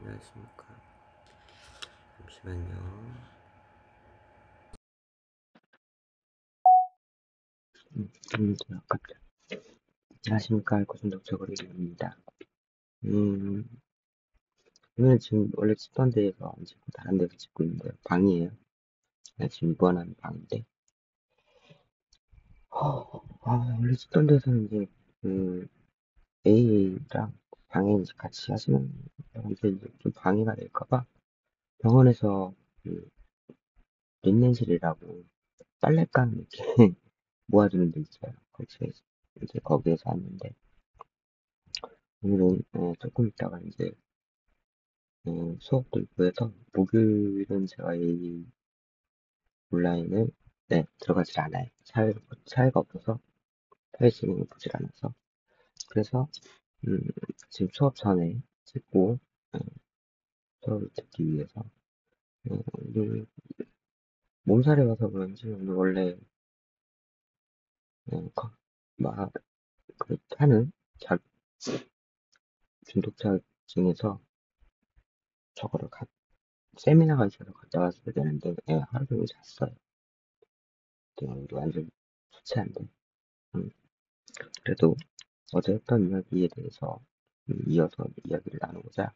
안녕하십니까. 잠시만요. 아깝다. 안녕하십니까. 고순덕 거리입니다. 오늘 지금 원래 찍던 데에서 안 찍고 다른 데서 찍고 있는데, 방이에요. 지금 입원한 방인데. 원래 찍던 데서는 이제, A랑 방에 이제 같이 하시는 분들 이제 좀 방해가 될까봐 병원에서 그, 린넨실이라고 빨랫감 이렇게 모아주는 데 있어요. 거기에서 왔는데, 오늘은 조금 있다가 이제 수업도 있고 해서 목요일은 제가 이 온라인을 들어가질 않아요. 차이가 없어서 사회 진행을 보질 않아서 그래서 지금 수업 전에 찍고 음, 수업을 듣기 위해서 오늘 몸살이 와서 그런지 오늘 원래 음, 거- 막 하는 자, 중독자증에서 저거를 세미나가 있어서 갔다 왔어야 되는데 하루 종일 잤어요. 완전 좋지 않네. 음, 그래도 어제 했던 이야기에 대해서 이어서 이야기를 나누고자.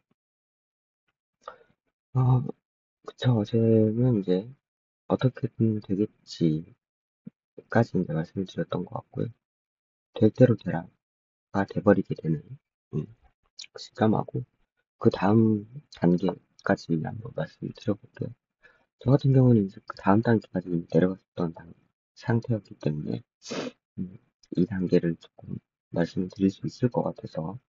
어, 그쵸. 어제는 이제 어떻게든 되겠지까지 이제 말씀을 드렸던 것 같고요. 될 대로 되라가 돼버리게 되는 음, 시점하고 그 다음 단계까지 한번 말씀을 드려볼게요. 저 같은 경우는 이제 그 다음 단계까지 내려갔었던 상태였기 때문에 음, 이 단계를 조금 말씀을 드릴 수 있을 것 같아서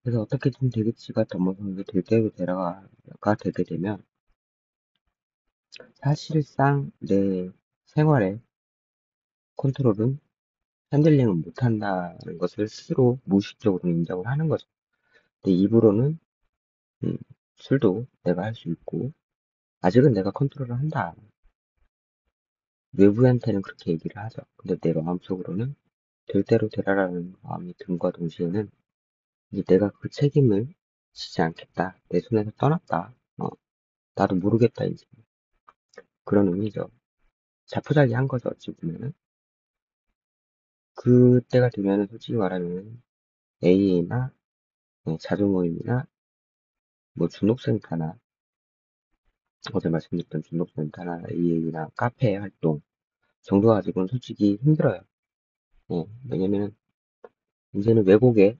그래서 어떻게든 되겠지가 넘어서 이게 될 대로 되라가 되게 되면 사실상 내 생활에 컨트롤은 핸들링을 못한다는 것을 스스로 무의식적으로 인정을 하는 거죠. 근데 입으로는 음, 술도 내가 할 수 있고 아직은 내가 컨트롤을 한다. 외부한테는 그렇게 얘기를 하죠. 근데 내 마음속으로는 될 대로 되라라는 마음이 든과 동시에는 이제 내가 그 책임을 지지 않겠다. 내 손에서 떠났다. 나도 모르겠다 이제 그런 의미죠. 자포자기한 거죠. 어찌 보면은 그때가 되면은 솔직히 말하면 AA나 자조 모임이나 뭐 중독센터나 어제 말씀드렸던 중독센터나 AA나 카페 활동 정도 가지고는 솔직히 힘들어요. 왜냐면 이제는 왜곡에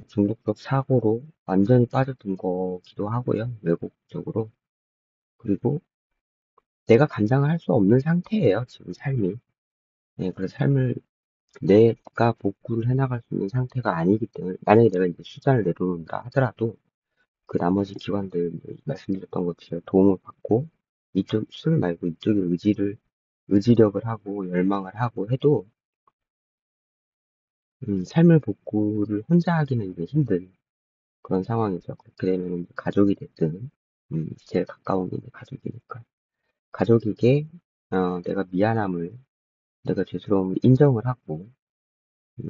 중독적 사고로 완전히 빠져든 거기도 하고요. 왜곡적으로. 그리고 내가 감당을 할 수 없는 상태예요. 지금 삶이. 그래서 삶을 내가 복구를 해나갈 수 있는 상태가 아니기 때문에 만약에 내가 이제 수단을 내려놓는다 하더라도 그 나머지 기관들 말씀드렸던 것처럼 도움을 받고 이쪽 술 말고 이쪽에 의지력을 하고 열망을 하고 해도 삶을 복구를 혼자 하기는 이제 힘든 그런 상황이죠. 그렇게 되면 가족이 됐든 제일 가까운 게 이제 가족이니까 가족에게 내가 미안함을 내가 죄스러움을 인정을 하고 음,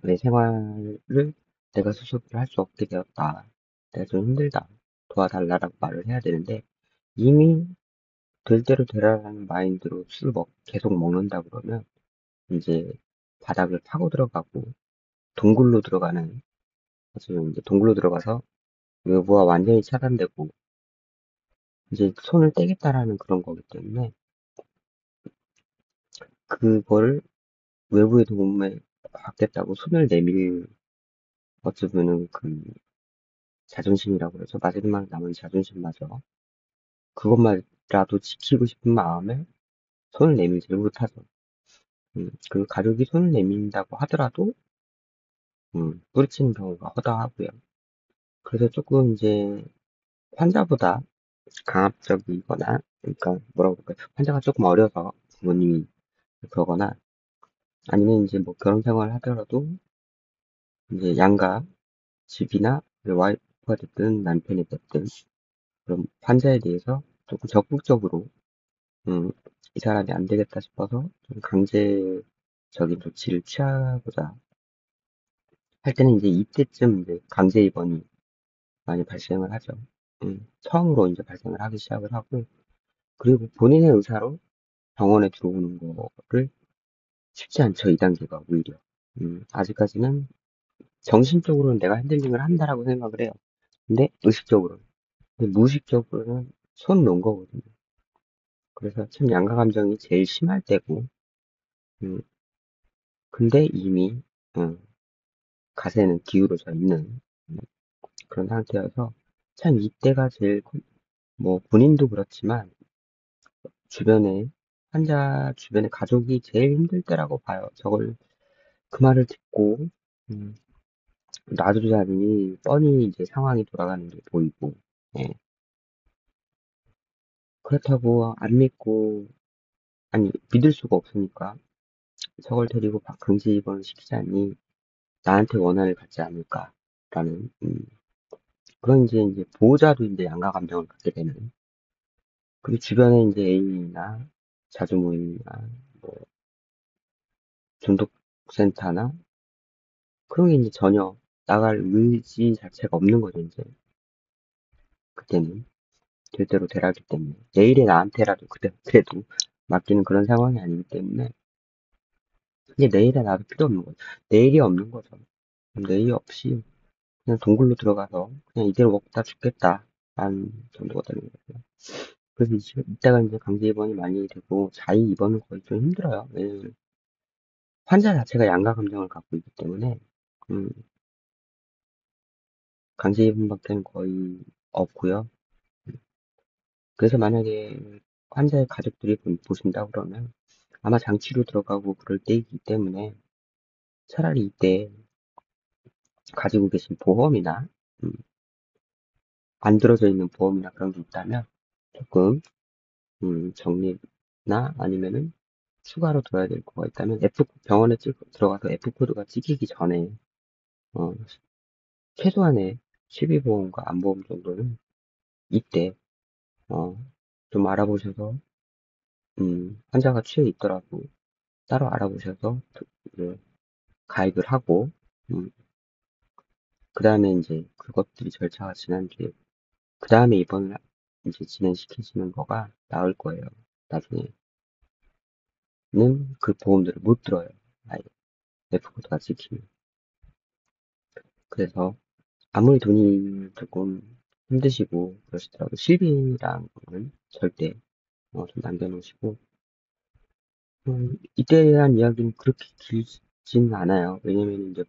내 생활을 내가 스스로 할 수 없게 되었다. 내가 좀 힘들다. 도와달라라고 말을 해야 되는데 이미 될 대로 되라라는 마인드로 계속 먹는다 그러면 이제 바닥을 파고 들어가고 동굴로 들어가는 사실 이제 동굴로 들어가서 외부와 완전히 차단되고 이제 손을 떼겠다라는 그런 거기 때문에 그거를 외부의 도움을 받겠다고 손을 내밀 어찌 보면은 그 자존심이라고 그러죠. 마지막 남은 자존심마저 그것만이라도 지키고 싶은 마음에 손을 내밀지를 못하죠. 그 가족이 손을 내민다고 하더라도 뿌리치는 경우가 허다하고요. 그래서 조금 이제 환자보다 강압적이거나 그러니까 뭐라고 그럴까요? 환자가 조금 어려서 부모님이 그러거나 아니면 이제 뭐 결혼 생활을 하더라도 이제 양가 집이나 와이프가 됐든 남편이 됐든 그런 환자에 대해서 조금 적극적으로 이 사람이 안 되겠다 싶어서 좀 강제적인 조치를 취하고자 할 때는 이제 이때쯤 이제 강제 입원이 많이 발생을 하죠. 처음으로 이제 발생을 하기 시작을 하고, 그리고 본인의 의사로 병원에 들어오는 거를 쉽지 않죠, 이 단계가 오히려. 아직까지는 정신적으로는 내가 핸들링을 한다라고 생각을 해요. 근데 의식적으로는. 근데 무의식적으로는 손 놓은 거거든요. 그래서 참 양가 감정이 제일 심할 때고, 음, 근데 이미, 가세는 기울어져 있는 그런 상태여서 참 이때가 제일, 뭐, 본인도 그렇지만, 주변에, 환자 주변의 가족이 제일 힘들 때라고 봐요. 저걸, 그 말을 듣고, 음, 놔두자니 뻔히 이제 상황이 돌아가는 게 보이고, 예. 그렇다고 안 믿고, 아니, 믿을 수가 없으니까 저걸 데리고 강제 입원을 시키자니 나한테 원한을 갖지 않을까라는, 그런 이제 보호자도 이제 양가 감정을 갖게 되는, 그리고 주변에 이제 애인이나 자주모임이나 뭐 중독센터나 그런 게 이제 전혀 나갈 의지 자체가 없는 거죠, 이제. 그때는. 될 대로 되라기 때문에. 내일의 나한테라도 그래도 맡기는 그런 상황이 아니기 때문에. 이게 내일의 나도 필요 없는 거죠. 내일이 없는 거죠. 내일이 없이 그냥 동굴로 들어가서 그냥 이대로 먹다 죽겠다. 라는 정도가 되는 거예요. 그래서 이때가 이제 강제 입원이 많이 되고 자의 입원은 거의 좀 힘들어요. 왜냐면 환자 자체가 양가 감정을 갖고 있기 때문에 음, 강제 입원밖에는 거의 없고요. 그래서 만약에 환자의 가족들이 보신다 그러면 아마 장치로 들어가고 그럴 때이기 때문에 차라리 이때 가지고 계신 보험이나 음, 안 들어져 있는 보험이나 그런 게 있다면 조금 적립나 아니면은 추가로 들어야 될 거가 있다면 병원에 들어가서 F코드가 찍히기 전에 어, 최소한의 실비보험과 안보험 정도는 이때 어, 좀 알아보셔서 환자가 취해 있더라도 따로 알아보셔서 그 가입을 하고 그 다음에 이제 그것들이 절차가 지난 뒤에 그 다음에 입원을 이제 진행시키시는 거가 나을 거예요. 나중에는 그 보험들을 못 들어요. 아예 F코드가 찍히면. 그래서 아무리 돈이 조금 힘드시고 그러시더라도 실비랑은 절대 좀 남겨놓으시고 이때에 대한 이야기는 그렇게 길지는 않아요. 왜냐면 이제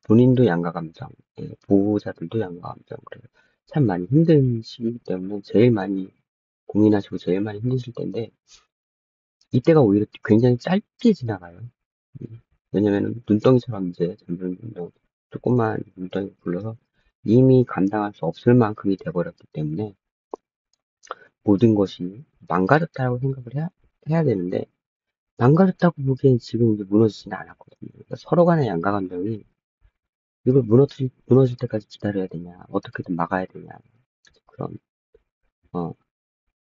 본인도 양가 감정, 예, 보호자들도 양가 감정 그래요. 참 많이 힘든 시기이기 때문에 제일 많이 고민하시고 제일 많이 힘드실 텐데 이때가 오히려 굉장히 짧게 지나가요. 왜냐면 눈덩이처럼 이제 잠든 조금만 눈덩이 굴러서 이미 감당할 수 없을 만큼이 돼버렸기 때문에 모든 것이 망가졌다고 생각을 해야 되는데 망가졌다고 보기엔 지금 이제 무너지지는 않았거든요. 그러니까 서로 간의 양가 감정이 이걸 무너질 때까지 기다려야 되냐, 어떻게든 막아야 되냐, 그런, 어,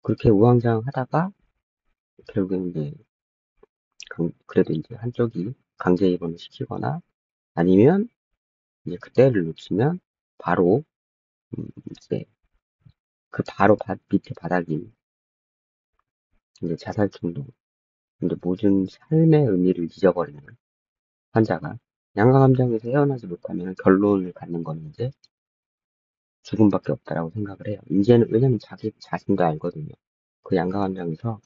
그렇게 우왕좌왕 하다가 결국엔 이제 그래도 이제 한쪽이 강제 입원을 시키거나 아니면 이제 그때를 놓치면 바로 이제 그 바로 밑에 바닥인 이제 자살 충동, 이제 모든 삶의 의미를 잊어버리는 환자가 양가 감정에서 헤어나지 못하면 결론을 갖는 건 이제 죽음밖에 없다라고 생각을 해요. 이제는 왜냐면 자기 자신도 알거든요. 그 양가 감정에서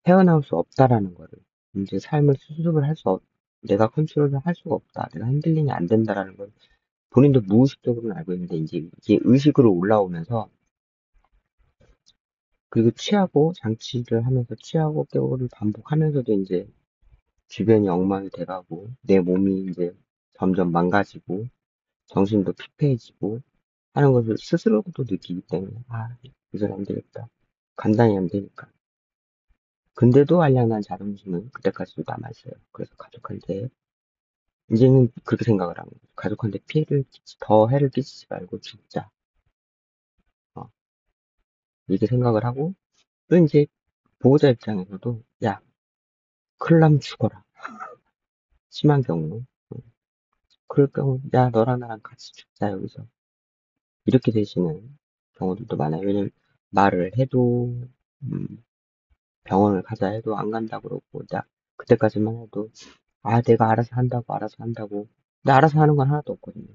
헤어나올 수 없다라는 거를 이제 삶을 수습을 내가 컨트롤을 할 수가 없다. 내가 핸들링이 안 된다라는 걸 본인도 무의식적으로는 알고 있는데 이제 이게 의식으로 올라오면서 그리고 취하고 장치를 하면서 취하고 깨고를 반복하면서도 이제 주변이 엉망이 돼가고 내 몸이 이제 점점 망가지고 정신도 피폐해지고 하는 것을 스스로도 느끼기 때문에 이제는 안 되겠다. 감당이 안 되니까. 근데도 한량한 자존심은 그때까지도 남아있어요. 그래서 가족한테 이제는 그렇게 생각을 하는 거죠. 가족한테 더 해를 끼치지 말고 죽자. 어, 이렇게 생각을 하고 또 이제 보호자 입장에서도 야, 큰일 나면 죽어라. 심한 경우. 그럴 경우, 야, 너랑 나랑 같이 죽자, 여기서. 이렇게 되시는 경우들도 많아요. 왜냐면 말을 해도, 음, 병원을 가자 해도 안 간다고 그러고, 그때까지만 해도, 아, 내가 알아서 한다고, 알아서 한다고. 근데 알아서 하는 건 하나도 없거든요.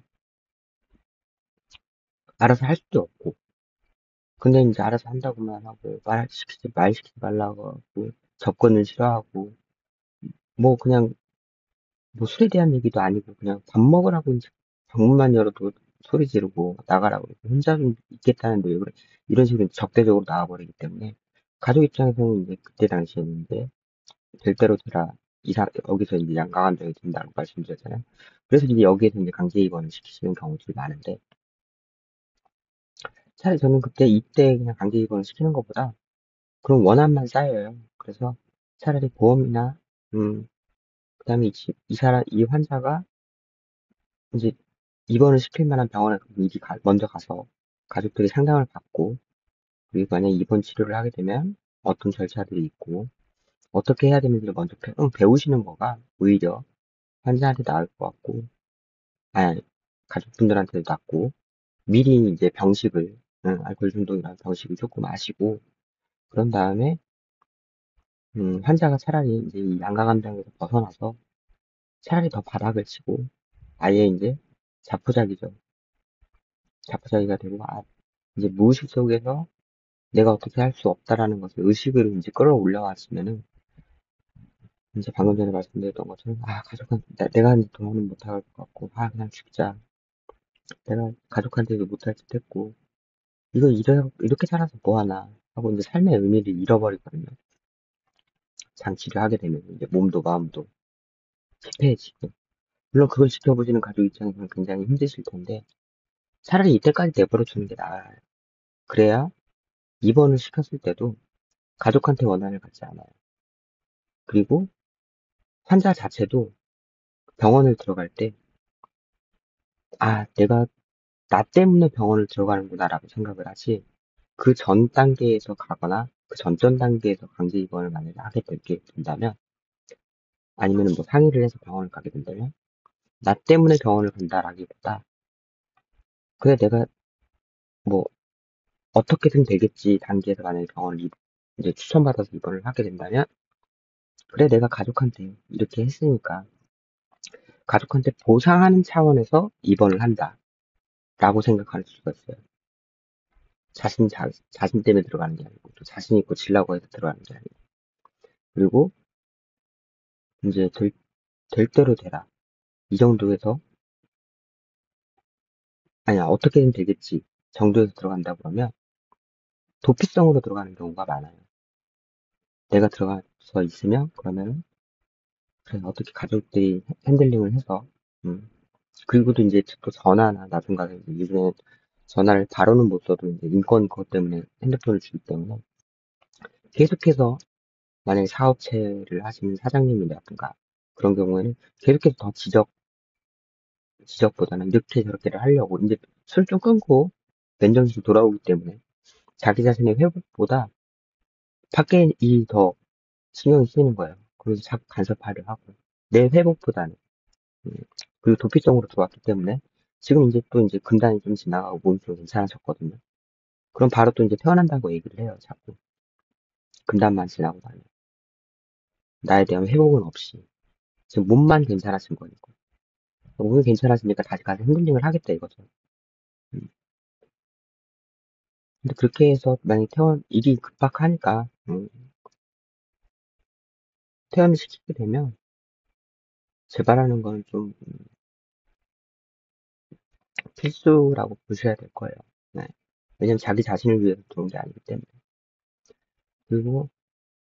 알아서 할 수도 없고. 근데 이제 알아서 한다고만 하고, 말 시키지 말라고 하고, 접근을 싫어하고, 뭐 그냥, 뭐 술에 대한 얘기도 아니고, 그냥 밥 먹으라고 이제 방문만 열어도 소리 지르고, 나가라고 그러고, 혼자 좀 있겠다는데 왜 그래? 이런 식으로 적대적으로 나와버리기 때문에, 가족 입장에서는 이제 그때 당시에는 이제, 될 대로 되라. 여기서 이제 양가감정이 든다고 말씀드렸잖아요. 그래서 이제 여기에서 이제 강제 입원을 시키시는 경우들이 많은데, 차라리 저는 이때 그냥 강제 입원을 시키는 것보다, 그럼 원한만 쌓여요. 그래서 차라리 보험이나, 그다음에 이 환자가 이제 입원을 시킬 만한 병원에 미리 먼저 가서 가족들이 상담을 받고, 그리고 만약에 입원 치료를 하게 되면 어떤 절차들이 있고, 어떻게 해야 되는지를 먼저 배우시는 거가 오히려 환자한테 나을 것 같고, 아니, 가족분들한테도 낫고, 미리 이제 알코올 중독이라는 병식을 조금 아시고, 그런 다음에, 환자가 차라리 이제 이 양가감정에서 벗어나서 차라리 더 바닥을 치고, 아예 이제 자포자기죠. 자포자기가 되고, 이제 무의식 속에서 내가 어떻게 할 수 없다라는 것을 의식으로 이제 끌어올려 왔으면은, 이제 방금 전에 말씀드렸던 것처럼, 내가 이제 도움은 못할 것 같고, 그냥 죽자. 내가 가족한테도 못할 짓 했고, 이렇게 살아서 뭐하나. 하고 이제 삶의 의미를 잃어버리거든요. 장치를 하게 되면, 이제 몸도 마음도 피폐해지고. 물론 그걸 지켜보시는 가족 입장에서는 굉장히 힘드실 텐데, 차라리 이때까지 내버려 두는 게 나아요. 그래야 입원을 시켰을 때도 가족한테 원한을 갖지 않아요. 그리고 환자 자체도 병원을 들어갈 때, 내가 나 때문에 병원을 들어가는구나라고 생각을 하지, 그 전 단계에서 가거나, 그 전전 단계에서 강제 입원을 만약에 하게 되게 된다면, 아니면 뭐 상의를 해서 병원을 가게 된다면, 나 때문에 병원을 간다라기보다, 그래, 내가 뭐, 어떻게든 되겠지 단계에서 만약에 이제 추천받아서 입원을 하게 된다면, 그래, 내가 가족한테 이렇게 했으니까, 가족한테 보상하는 차원에서 입원을 한다. 라고 생각할 수가 있어요. 자신 때문에 들어가는 게 아니고, 또 자신 있고 질라고 해서 들어가는 게 아니고. 그리고 이제 될 대로 되라. 이 정도에서, 아니야, 어떻게든 되겠지. 정도에서 들어간다 그러면, 도피성으로 들어가는 경우가 많아요. 내가 들어가서 있으면, 그러면, 그래, 어떻게 가족들이 핸들링을 해서, 그리고 또 이제 또 전화나 나중간에 요즘에 전화를 바로는 못 써도 이제 인권 그것 때문에 핸드폰을 주기 때문에 계속해서 만약에 사업체를 하시는 사장님이라든가 그런 경우에는 계속해서 더 지적보다는 이렇게 저렇게를 하려고 이제 술 좀 끊고 맨정신으로 돌아오기 때문에 자기 자신의 회복보다 밖에 일이 더 신경이 쓰이는 거예요. 그래서 자꾸 간섭하려 하고 내 회복보다는 음, 그리고 도피성으로 들어왔기 때문에 지금 이제 또 이제 금단이 좀 지나가고 몸이 좀 괜찮아졌거든요. 그럼 바로 또 이제 태어난다고 얘기를 해요. 자꾸 금단만 지나고 나면 나에 대한 회복은 없이 지금 몸만 괜찮아진 거니까 몸이 괜찮아지니까 다시 가서 핸들링을 하겠다 이거죠. 음. 근데 그렇게 해서 만약에 일이 급박하니까 퇴원을 시키게 되면 재발하는 건 좀 필수라고 보셔야 될 거예요. 네. 왜냐면 자기 자신을 위해서 들어온 게 아니기 때문에. 그리고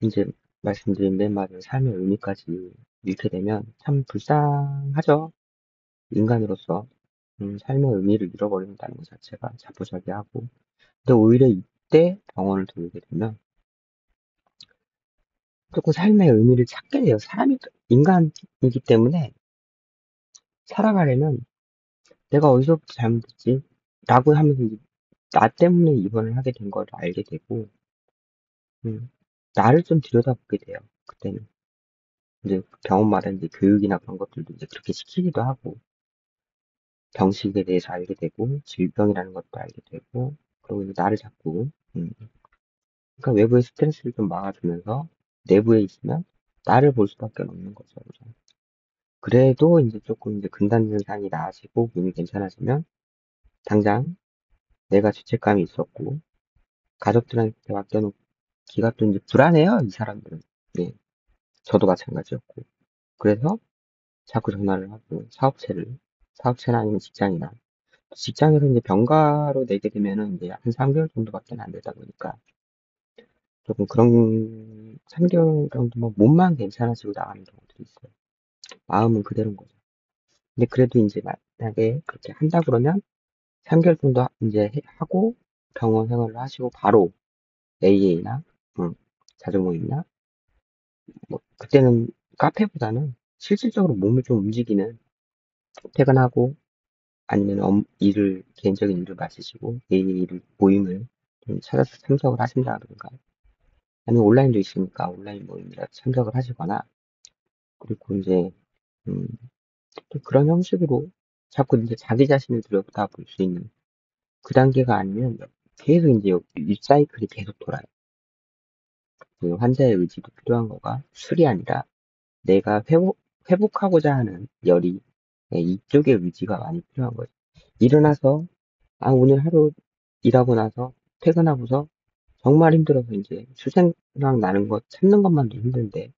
이제 말씀드린 맨 마지막 삶의 의미까지 잃게 되면 참 불쌍하죠. 인간으로서. 삶의 의미를 잃어버린다는 것 자체가 자포자기하고. 근데 오히려 이때 병원을 들게 되면 조금 삶의 의미를 찾게 돼요. 인간이기 때문에 살아가려면 내가 어디서부터 잘못했지? 라고 하면서 이제 나 때문에 입원을 하게 된 걸 알게 되고, 나를 좀 들여다보게 돼요. 그때는. 이제 병원마다 이제 교육이나 그런 것들도 이제 그렇게 시키기도 하고, 병식에 대해서 알게 되고, 질병이라는 것도 알게 되고, 그리고 이제 나를 자꾸, 그러니까 외부의 스트레스를 좀 막아주면서 내부에 있으면 나를 볼 수밖에 없는 거죠. 그죠? 그래도 이제 조금 이제 금단 증상이 나아지고 몸이 괜찮아지면 당장 내가 죄책감이 있었고 가족들한테 맡겨놓기가 또 이제 불안해요. 이 사람들은. 네, 저도 마찬가지였고. 그래서 자꾸 전화를 하고 사업체나 아니면 직장이나 직장에서 이제 병가로 내게 되면은 이제 한 3개월 정도밖에 안 되다 보니까 조금 그런 3개월 정도만 몸만 괜찮아지고 나가는 경우들이 있어요. 마음은 그대로인 거죠. 근데 그래도 이제 만약에 그렇게 한다 그러면 3개월 정도 이제 하고 병원 생활을 하시고 바로 AA나 자조모임이나 뭐 그때는 카페보다는 실질적으로 몸을 좀 움직이는 퇴근하고 아니면 개인적인 일을 마치시고 AA를 모임을 좀 찾아서 참석을 하신다든가 아니면 온라인도 있으니까 온라인 모임이라 참석을 하시거나 그리고 이제 음, 또 그런 형식으로 자꾸 이제 자기 자신을 들여다볼 수 있는 그 단계가 아니면 계속 이제 윗사이클이 계속 돌아요. 그 환자의 의지도 필요한 거가 술이 아니라 내가 회복하고자 하는 열이 이쪽의 의지가 많이 필요한 거죠. 일어나서 오늘 하루 일하고 나서 퇴근하고서 정말 힘들어서 이제 수생각 나는 것 참는 것만도 힘든데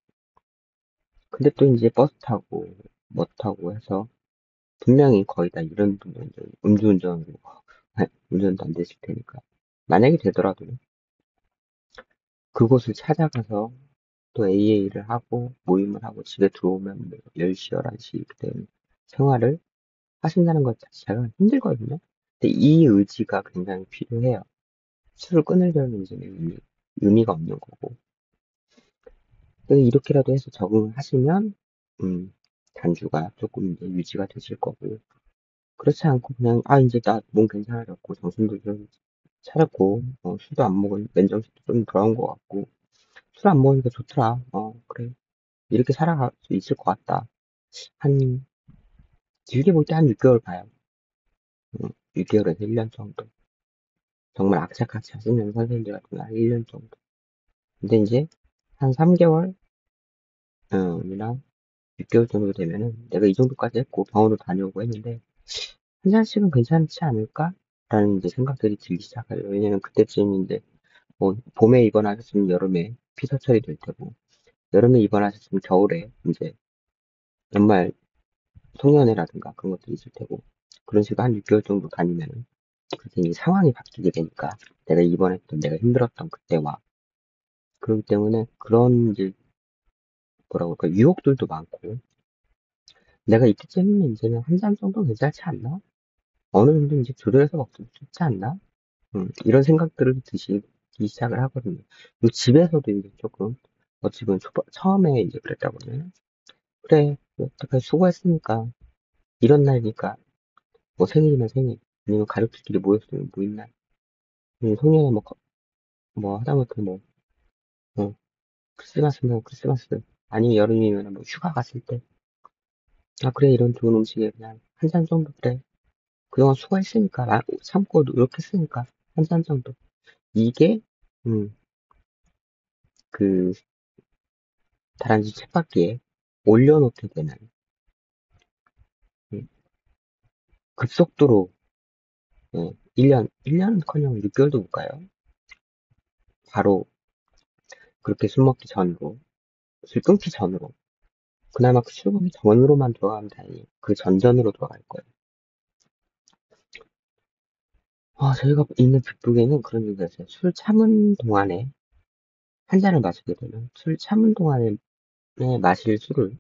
근데 또 이제 버스 타고 뭐 타고 해서 분명히 거의 다 이런 분들 이제 음주운전으로 운전도 안 되실 테니까 만약에 되더라도 그곳을 찾아가서 또 AA를 하고 모임을 하고 집에 들어오면 뭐 10시, 11시 이렇게 되는 생활을 하신다는 것 자체가 힘들거든요. 근데 이 의지가 굉장히 필요해요. 술을 끊으려는 이제 의미가 없는 거고. 그래서 이렇게라도 해서 적응을 하시면, 단주가 조금 이제 유지가 되실 거고. 그렇지 않고 그냥, 이제 나 몸 괜찮아졌고, 정신도 좀 차렸고, 술도 안 먹은, 맨정신도 좀 돌아온 것 같고, 술 안 먹으니까 좋더라. 그래. 이렇게 살아갈 수 있을 것 같다. 한, 길게 볼 때 한 6개월 봐요. 6개월에서 1년 정도. 정말 악착같이 하시는 선생님들 같은 경우는 한 1년 정도. 근데 이제 한 3개월, 이랑 6개월 정도 되면은 내가 이 정도까지 했고 병원도 다녀오고 했는데 한 잔씩은 괜찮지 않을까? 라는 이제 생각들이 들기 시작해요. 왜냐면 그때쯤 이제 뭐 봄에 입원하셨으면 여름에 피서 처리될 테고 여름에 입원하셨으면 겨울에 이제 연말 송년회라든가 그런 것들이 있을 테고 그런 식으로 한 6개월 정도 다니면은 그렇게 이제 상황이 바뀌게 되니까 내가 입원했던 내가 힘들었던 그때와 그렇기 때문에 그런 이제 뭐라고 할까 유혹들도 많고 내가 이때쯤이면 이제는 한 잔 정도 괜찮지 않나? 어느 정도 이제 조절해서 먹으면 좋지 않나? 이런 생각들을 드시기 시작을 하거든요. 그리고 집에서도 이제 조금 어찌 보면 처음에 이제 그랬다고는 그래 여태까지 수고했으니까 이런 날이니까 뭐 생일이면 생일 아니면 가족들끼리 모였으면 모인 날 아니면 송년회 뭐 하다못해 뭐 크리스마스면 크리스마스 아니면 여름이면 뭐 휴가 갔을 때 그래 이런 좋은 음식에 그냥 한 잔 정도 그래 그동안 수고했으니까 참고 노력했으니까 한 잔 정도 이게 음, 그 다람쥐 쳇바퀴에 올려놓게 되는 음, 급속도로 1년커녕 6개월도 못 가요. 바로 그렇게 술 먹기 전으로 술 끊기 전으로 그나마 그 술 끊기 전으로만 돌아가면 다행히 그 전전으로 돌아갈 거예요. 저희가 있는 빅북에는 그런 얘기가 있어요. 술 참은 동안에 한 잔을 마시게 되면 술 참은 동안에 마실 술을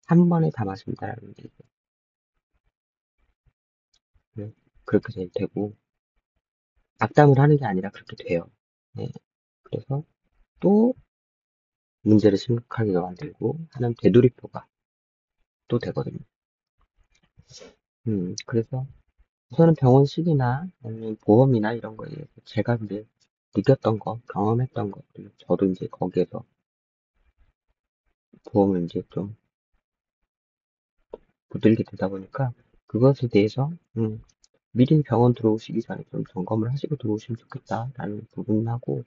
한 번에 다 마신다라는 게 그렇게 되고 악담을 하는 게 아니라 그렇게 돼요. 네, 그래서 또 문제를 심각하게 만들고 하는 되돌이표가 또 되거든요. 그래서 우선은 병원식이나 아니면 보험이나 이런 거에 대해서 제가 이제 느꼈던 거, 경험했던 거, 그리고 저도 이제 거기에서 보험을 이제 좀 붙들게 되다 보니까 그것에 대해서, 미리 병원 들어오시기 전에 좀 점검을 하시고 들어오시면 좋겠다라는 부분하고,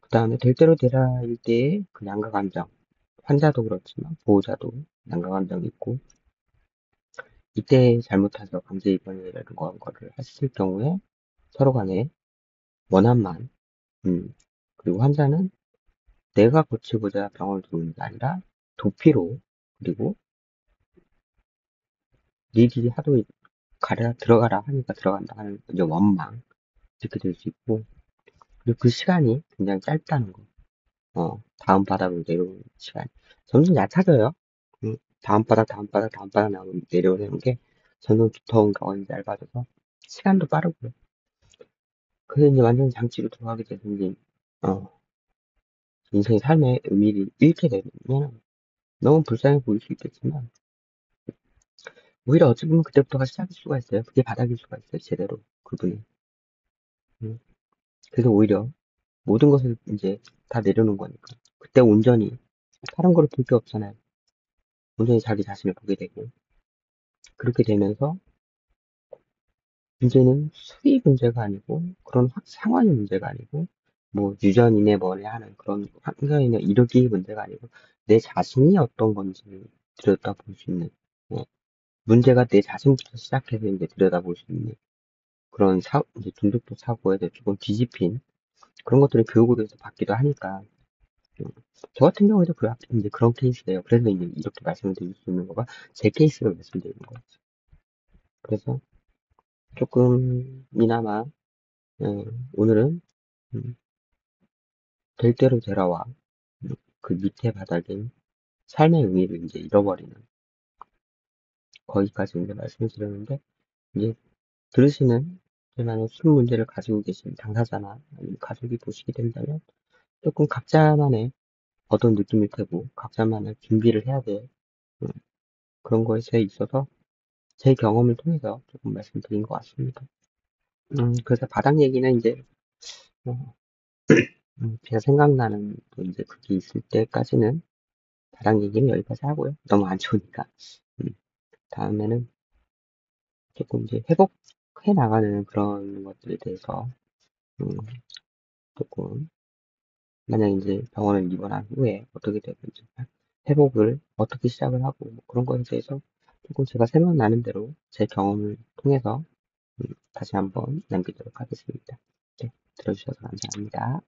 그 다음에 될 대로 되라일 때의 그 양가 감정, 환자도 그렇지만 보호자도 양가 감정이 있고, 이때 잘못해서 강제 입원이라는 거를 했을 경우에 서로 간에 원한만, 그리고 환자는 내가 고치고자 병원을 들어오는 게 아니라 도피로, 그리고 니들이 하도 들어가라 하니까 들어간다 하는 이제 원망, 이렇게 될 수 있고, 그리고 그 시간이 굉장히 짧다는 거. 다음 바닥으로 내려오는 시간. 점점 얕아져요. 다음 바닥 나오면 내려오는 게 점점 두터운 경험이 얇아져서 시간도 빠르고요. 그래서 이제 완전 장치로 들어가게 돼서 이제, 어, 인생의 삶의 의미를 잃게 되면 너무 불쌍해 보일 수 있겠지만, 오히려 어찌 보면 그때부터가 시작일 수가 있어요. 그게 바닥일 수가 있어요. 제대로. 그분이. 음, 그래서 오히려 모든 것을 이제 다 내려놓은 거니까. 그때 온전히 다른 거를 볼 게 없잖아요. 온전히 자기 자신을 보게 되고. 그렇게 되면서 문제는 수위 문제가 아니고 그런 상황의 문제가 아니고 뭐 유전이네 뭐네 하는 그런 환경이나 이력이 문제가 아니고 내 자신이 어떤 건지 들여다볼 수 있는 문제가 내 자신부터 시작해서 이제 들여다볼 수 있는 그런 이제 중독도 사고에 대해 조금 뒤집힌 그런 것들을 교육으로 해서 받기도 하니까 음, 저 같은 경우에도 이제 그런 케이스예요. 그래서 이제 이렇게 말씀을 드릴 수 있는 거가 제 케이스로 말씀드리는 거예요. 그래서 조금이나마 오늘은 음, 될 대로 되라와 그 밑에 바닥인 삶의 의미를 이제 잃어버리는 거기까지 이제 말씀을 드렸는데 이제 들으시는 만약 술 문제를 가지고 계신 당사자나 아니면 가족이 보시게 된다면 조금 각자만의 어떤 느낌일 테고 각자만의 준비를 해야 될 음, 그런 것에 있어서 제 경험을 통해서 조금 말씀드린 것 같습니다. 그래서 바닥 얘기는 이제 어, 제가 생각나는 또 이제 그게 있을 때까지는 바닥 얘기는 여기까지 하고요. 너무 안 좋으니까. 음, 다음에는 조금 이제 회복해 나가는 그런 것들에 대해서 음, 조금 만약 이제 병원을 입원한 후에 어떻게 되는지 회복을 어떻게 시작을 하고 뭐 그런 것에 대해서 조금 제가 생각나는 대로 제 경험을 통해서 다시 한번 남기도록 하겠습니다. 네, 들어주셔서 감사합니다.